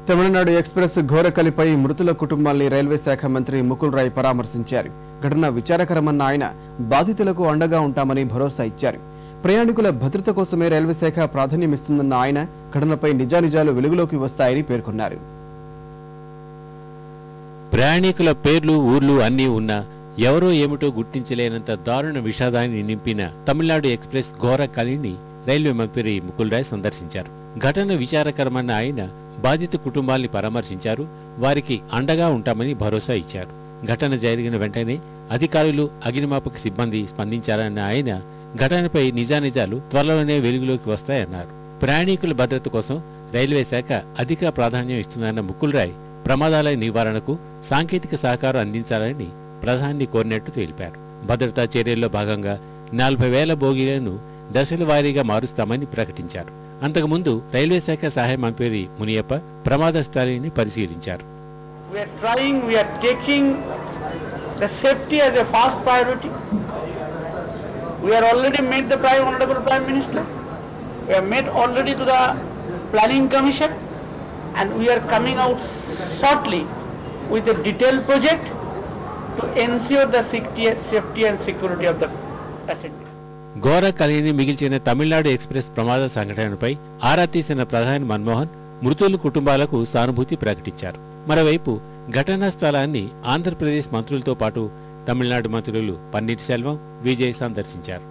Tamil Nadu express ఘోరకలిపై మృతుల కుటుంబాల్ని railway శాఖ మంత్రి ముకుల్ రాయ్ పరామర్శించారు. ఘటన విచారకరమన్న ఆయన బాధితులకు అండగా ఉంటామని భరోసా ఇచ్చారు. ప్రయాణికుల భద్రత కోసమే రైల్వే శాఖ ప్రాధాన్యమిస్తుందన్న ఆయన ఘటనపై నిజానిజాలు వెలుగులోకి వస్తాయని పేర్కొన్నారు. ప్రయాణికుల పేర్లు ఊర్లు అన్నీ ఉన్నా ఎవరో ఏమిటో గుర్తించలేనంత దారుణ విషాదాన్ని నింపిన తమిళనాడు ఎక్స్ప్రెస్ ఘోరకలిని రైల్వే మంత్రి ముకుల్ రాయ్ సందర్శించారు. ఘటన విచారకరమన్న ఆయన బాధిత కుటుంబాల్ని పరామర్శించారు. వారికి అండగా ఉంటామని భరోసా ఇచ్చారు. ఘటన జరిగిన వెంటనే అధికారులు, అగ్నిమాపక సిబ్బంది స్పందించారన్న ఆయన ఘటనపై నిజానిజాలు త్వరలోనే వెలుగులోకి వస్తాయన్నారు. ప్రయాణికుల భద్రత కోసం రైల్వే శాఖ అధిక ప్రాధాన్యం ఇస్తుందన్న ముకుల్ రాయ్ ప్రమాదాల నివారణకు సాంకేతిక సహకారం అందించాలని ప్రధాని కోరినట్టు తెలిపారు. భద్రతా చర్యల్లో భాగంగా 40,000 బోగీలను దశల వారీగా మారుస్తామని ప్రకటించారు. అంతకుముందు రైల్వే శాఖ సహాయ మంత్రి మునియప్ప ప్రమాద స్థలిని పరిశీలించారు. We are taking the safety as a first priority. We are already met the Honorable Prime Minister. We have met already to the Planning Commission, and we are coming out shortly with a detailed project to ensure the safety and security of the passengers. ఘోరకలిని మిగిల్చిన Tamil Nadu express ప్రమాద సంఘటనపై ఆరా తీసిన ప్రధాని మన్మోహన్ మృతుల కుటుంబాలకు సానుభూతి ప్రకటించారు. మరోవైపు ఘటనా స్థలాన్ని ఆంధ్రప్రదేశ్ మంత్రులతో పాటు తమిళనాడు మంత్రులు పన్నీర్ సెల్వం, విజయ్ సందర్శించారు.